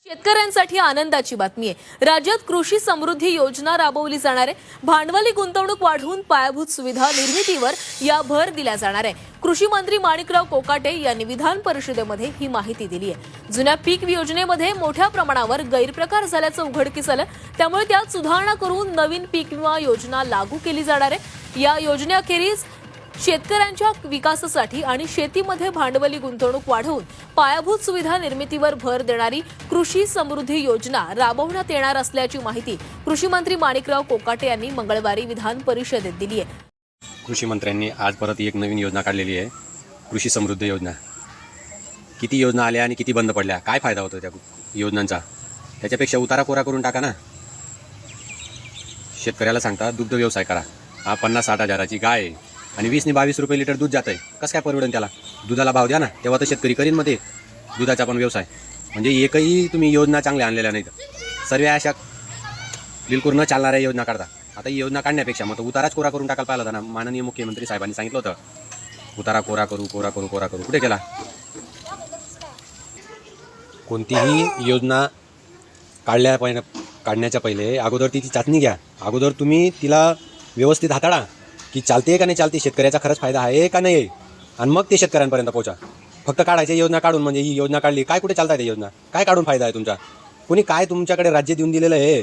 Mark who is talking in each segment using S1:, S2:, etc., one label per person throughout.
S1: शेतकऱ्यांसाठी आनंदाची बातमी आहे। राज्यात कृषी समृद्धी योजना राबवली जाणार आहे। भांडवली गुंतवणूक वाढवून पायाभूत सुविधा निर्मितीवर या भर दिला जाणार आहे। कृषी मंत्री माणिकराव कोकाटे यांनी विधान परिषदेमध्ये ही माहिती दिली आहे। जुन्या पीक योजनेमध्ये मोठ्या प्रमाणावर गैरप्रकार झाल्याचं उघडकीस आलं, त्यामुळे त्यात सुधारणा करून नवीन पीक विमा योजना लागू केली जाणार आहे। या योजनेअखेरीस शेतकऱ्यांच्या विकासासाठी आणि शेतीमध्ये भांडवली गुंतवणूक वाढवून पायाभूत सुविधा निर्मितीवर भर देणारी कृषी समृद्धी योजना राबवण्यात येणार असल्याची माहिती कृषी मंत्री माणिकराव कोकाटे यांनी मंगळवारी विधान परिषदेत दिली आहे।
S2: कृषी मंत्र्यांनी आज परत एक नवीन योजना काढलेली आहे, कृषी समृद्धी योजना। किती योजना आल्या आणि किती बंद पडल्या, काय फायदा होतो त्या योजनांचा? त्याच्यापेक्षा उतारा कोरा करून टाका ना। शेतकऱ्याला सांगता दुग्ध व्यवसाय करा, हा 50-60 हजाराची गाय आहे आणि 20 ने 22 रुपये लिटर दूध जात आहे, कसं काय परवडेल त्याला? दुधाला भाव द्या ना, तेव्हा तर शेतकरी करीन मध्ये दुधाचा पण व्यवसाय। म्हणजे एकही तुम्ही योजना चांगल्या आणलेल्या नाहीत, सर्व अशा बिलकुल न चालणाऱ्या योजना काढता। आता ही योजना काढण्यापेक्षा मग उताराच कोरा करून टाकायला पाहिला होता ना। माननीय मुख्यमंत्री साहेबांनी सांगितलं होतं उतारा कोरा करू, कोरा करू, कोरा करू, कुठे केला? कोणतीही योजना काढण्याच्या पहिले अगोदर तिची चाचणी घ्या। अगोदर तुम्ही तिला व्यवस्थित हाताळा की चालते का नाही चालते, शेतकऱ्याचा खरंच फायदा आहे का नाही, आणि मग ते शेतकऱ्यांपर्यंत पोहोचा। फक्त काढायची योजना काढून म्हणजे ही योजना काढली, काय कुठे चालत आहे ती योजना? काय काढून फायदा आहे तुमचा? कोणी काय तुमच्याकडे राज्य देऊन दिलेलं आहे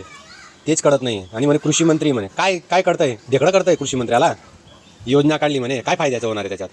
S2: तेच कळत नाही। आणि म्हणे कृषी मंत्री म्हणे काय काय करतंय, ढेकळं करतंय कृषी मंत्र्याला। योजना काढली म्हणे, काय फायद्याचं होणार आहे त्याच्यात?